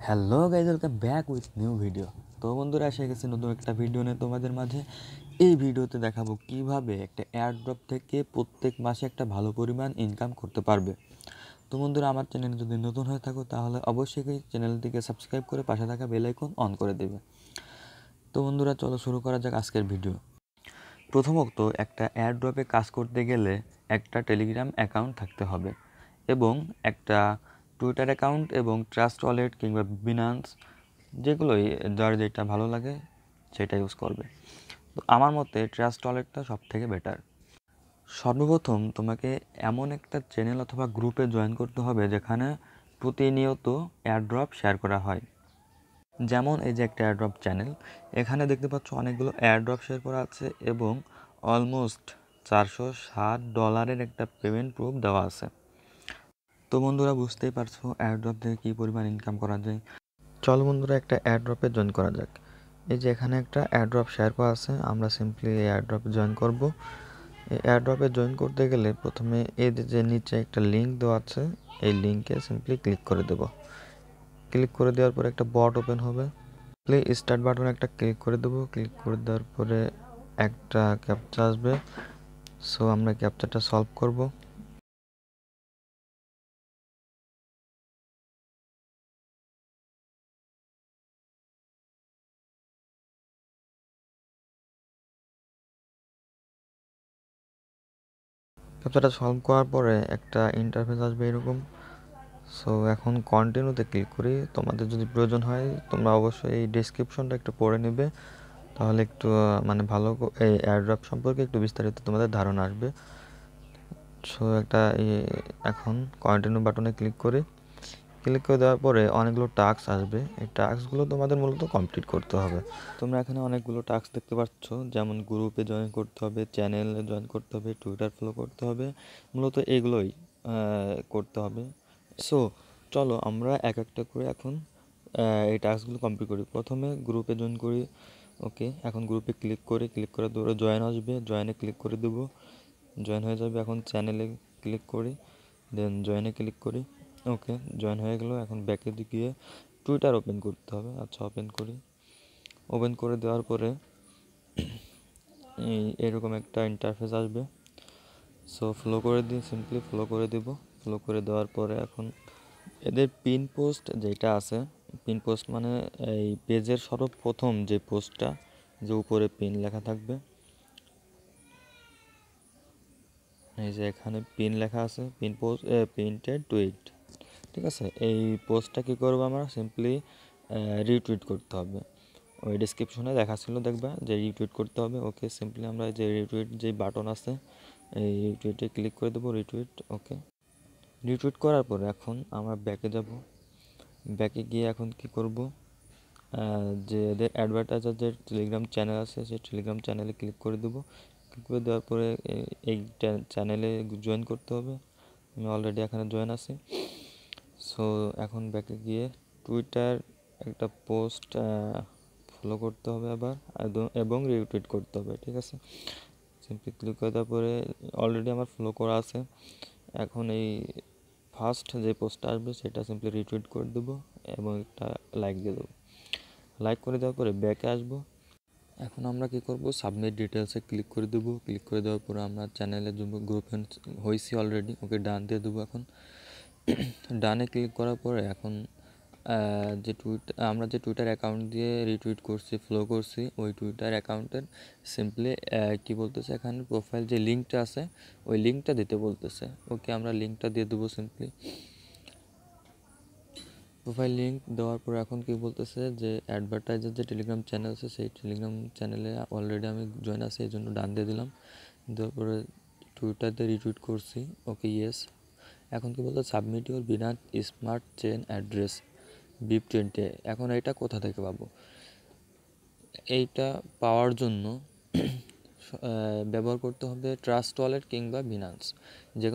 Hello guys, welcome back with new video. তো বন্ধুরা, এসে গেছে নতুন একটা ভিডিও নিয়ে তোমাদের মাঝে। এই ভিডিওতে দেখাবো কিভাবে একটা এয়ারড্রপ থেকে প্রত্যেক মাসে একটা ভালো পরিমাণ ইনকাম করতে পারবে। তো বন্ধুরা, আমার চ্যানেল যদি নতুন হয়ে থাকো তাহলে অবশ্যই চ্যানেলটিকে সাবস্ক্রাইব করে পাশে থাকা বেল আইকন অন করে দেবে। তো বন্ধুরা, চলো শুরু করা যাক আজকের ভিডিও। প্রথমত, একটা এয়ারড্রপে কাজ করতে গেলে একটা টেলিগ্রাম অ্যাকাউন্ট থাকতে হবে এবং একটা টুইটার অ্যাকাউন্ট এবং ট্রাস্ট ওয়ালেট কিংবা বিনান্স, যেগুলোই যার যেটা ভালো লাগে সেটা ইউজ করবে। তো আমার মতে ট্রাস্ট ওয়ালেটটা সব থেকে বেটার। সর্বপ্রথম তোমাকে এমন একটা চ্যানেল অথবা গ্রুপে জয়েন করতে হবে যেখানে প্রতিনিয়ত এয়ারড্রপ শেয়ার করা হয়। যেমন এই যে একটা এয়ারড্রপ চ্যানেল, এখানে দেখতে পাচ্ছ অনেকগুলো এয়ারড্রপ শেয়ার করা আছে এবং অলমোস্ট $460 একটা পেমেন্ট প্রুফ দেওয়া আছে। তো বন্ধুরা, বুঝতেই পারছো এয়ারড্রপ থেকে কী পরিমাণ ইনকাম করা যায়। চলো বন্ধুরা, একটা এয়ারড্রপে জয়েন করা যাক। এই যে এখানে একটা এয়ারড্রপ শেয়ার করা আছে, আমরা সিম্পলি এই এয়ারড্রপে জয়েন করব। এই এয়ারড্রপে জয়েন করতে গেলে প্রথমে এই যে নিচে একটা লিঙ্ক দেওয়া আছে, এই লিঙ্কে সিম্পলি ক্লিক করে দেব। ক্লিক করে দেওয়ার পরে একটা বট ওপেন হবে। প্লে স্টার্ট বাটনে একটা ক্লিক করে দেবো। ক্লিক করে দেওয়ার পরে একটা ক্যাপচা আসবে। সো আমরা ক্যাপচাটা সলভ করব। ক্যাপচাটা সলভ করার পরে একটা ইন্টারফেস আসবে এরকম। সো এখন কন্টিনিউতে ক্লিক করি। তোমাদের যদি প্রয়োজন হয় তোমরা অবশ্যই এই ডেসক্রিপশনটা একটু পড়ে নেবে, তাহলে একটু মানে ভালো এই এয়ারড্রপ সম্পর্কে একটু বিস্তারিত তোমাদের ধারণা আসবে। সো এখন কন্টিনিউ বাটনে ক্লিক করি। ক্লিক করে দেওয়ার পরে অনেকগুলো টাস্ক আসবে। এই টাস্কগুলো তোমাদের মূলত কমপ্লিট করতে হবে। তোমরা এখানে অনেকগুলো টাস্ক দেখতে পাচ্ছ, যেমন গ্রুপে জয়েন করতে হবে, চ্যানেলে জয়েন করতে হবে, টুইটার ফলো করতে হবে, মূলত এগুলোই করতে হবে। সো চলো আমরা এক একটা করে এখন এই টাস্কগুলো কমপ্লিট করি। প্রথমে গ্রুপে জয়েন করি। ওকে, এখন গ্রুপে ক্লিক করে ধরে জয়েন আসবে, জয়েনে ক্লিক করে দেবো, জয়েন হয়ে যাবে। এখন চ্যানেলে ক্লিক করি, দেন জয়েনে ক্লিক করি। ওকে, জয়েন হয়ে গেলো। এখন ব্যাকে গিয়ে টুইটার ওপেন করতে হবে। আচ্ছা, ওপেন করি। ওপেন করে দেওয়ার পরে এরকম একটা ইন্টারফেস আসবে। সো ফলো করে দিই, সিম্পলি ফলো করে দেবো। ফলো করে দেওয়ার পরে এখন এদের পিন পোস্ট যেটা আছে, পিন পোস্ট মানে এই পেজের সর্বপ্রথম যে পোস্টটা, যে উপরে পিন লেখা থাকবে, এই যে এখানে পিন লেখা আছে, পিন পোস্ট প্রিন্টেড টুইট, ঠিক আছে। এই পোস্টটা কী করবো, আমরা সিম্পলি রিটুইট করতে হবে। ওই ডিসক্রিপশনে লেখা ছিল, দেখবা যে রিটুইট করতে হবে। ওকে, সিম্পলি আমরা যে রিটুইট যে বাটন আছে, এই রিটুইটে ক্লিক করে দেবো, রিটুইট। ওকে, রিটুইট করার পর এখন আমরা ব্যাকে যাব। ব্যাকে গিয়ে এখন কি করব, যে এদের অ্যাডভার্টাইজার যে টেলিগ্রাম চ্যানেল আছে সেই টেলিগ্রাম চ্যানেলে ক্লিক করে দেবো। ক্লিক করে দেওয়ার পরে এই চ্যানেলে জয়েন করতে হবে। আমি অলরেডি এখানে জয়েন আছি। সো এখন ব্যাকে গিয়ে টুইটার একটা পোস্ট ফলো করতে হবে আবার, এবং রিটুইট করতে হবে, ঠিক আছে। সিম্পলি ক্লিক করে দেওয়ার পরে অলরেডি আমার ফলো করা আছে। এখন এই ফার্স্ট যে পোস্টটা আসবে সেটা সিম্পলি রিটুইট করে দেবো এবং একটা লাইক দিয়ে দেবো। লাইক করে দেওয়ার পরে ব্যাকে আসবো। এখন আমরা কি করব, সাবমিট ডিটেলসে ক্লিক করে দেবো। ক্লিক করে দেওয়ার পরে আমরা চ্যানেলের জন্য গ্রুপে হয়েছি অলরেডি। ওকে, ডান দিয়ে দেবো। এখন ডানে ক্লিক করার পরে এখন আমরা যে টুইটার অ্যাকাউন্ট দিয়ে রিটুইট করছি, ফলো করছি, ওই টুইটার অ্যাকাউন্টের সিম্পলি কি বলতেছে, এখানে প্রোফাইল যে লিঙ্কটা আছে ওই লিঙ্কটা দিতে বলতেছে। ওকে, আমরা লিঙ্কটা দিয়ে দেবো। সিম্পলি প্রোফাইল লিঙ্ক দেওয়ার পর এখন কি বলতেছে যে অ্যাডভার্টাইজার যে টেলিগ্রাম চ্যানেল আছে সেই টেলিগ্রাম চ্যানেলে অলরেডি আমি জয়েন আছি, এই জন্য ডান দিয়ে দিলাম। দেওয়ার পরে টুইটারতে রিটুইট করছি। ওকে, ইয়েস। এখন কি বলতো, submit your Binance smart chain address BIP20। এখন এটা কোথা থেকে পাবো? এইটা পাওয়ার জন্য ব্যবহার করতে হবে ট্রাস্ট ওয়ালেট কিংবা বিনান্স, যে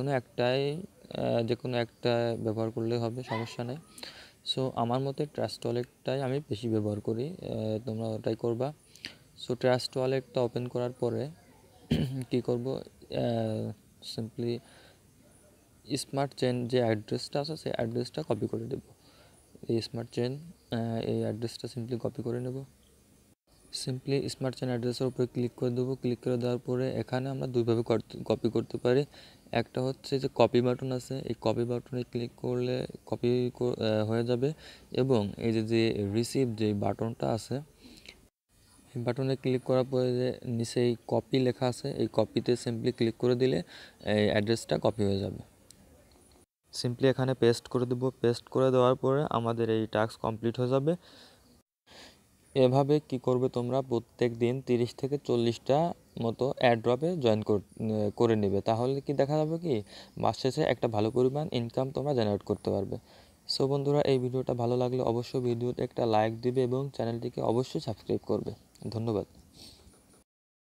কোনো একটা ব্যবহার করলে হবে, সমস্যা নেই। সো আমার মতে ট্রাস্ট ওয়ালেটটাই আমি বেশি ব্যবহার করি, তোমরা ওটাই করবা। সো ট্রাস্ট ওয়ালেটটা ওপেন করার পরে কী করব, সিম্পলি স্মার্ট চেন যে অ্যাড্রেসটা আছে সেই অ্যাড্রেসটা কপি করে দেব। এই স্মার্ট চেইন এই অ্যাড্রেসটা সিম্পলি কপি করে নেব। সিম্পলি স্মার্ট চেইন অ্যাড্রেসের উপরে ক্লিক করে দেবো। ক্লিক করে দেওয়ার পরে এখানে আমরা দুইভাবে কপি করতে পারি। একটা হচ্ছে যে কপি বাটন আছে, এই কপি বাটনে ক্লিক করলে কপি হয়ে যাবে, এবং এই যে রিসিভ যে বাটনটা আছে, এই বাটনে ক্লিক করার পরে যে নিচে এই কপি লেখা আছে, এই কপিতে সিম্পলি ক্লিক করে দিলে এই অ্যাড্রেসটা কপি হয়ে যাবে। সিম্পলি এখানে পেস্ট করে দেবো। পেস্ট করে দেওয়ার পরে আমাদের এই টাস্ক কমপ্লিট হয়ে যাবে। এভাবে কি করবে তোমরা প্রত্যেক দিন 30 থেকে 40টা মতো এয়ারড্রপে জয়েন করে নেবে। তাহলে কি দেখা যাবে কি মাস শেষে একটা ভালো পরিমাণ ইনকাম তোমরা জেনারেট করতে পারবে। সো বন্ধুরা, এই ভিডিওটা ভালো লাগলে অবশ্যই ভিডিওতে একটা লাইক দিবে এবং চ্যানেলটিকে অবশ্যই সাবস্ক্রাইব করবে। ধন্যবাদ।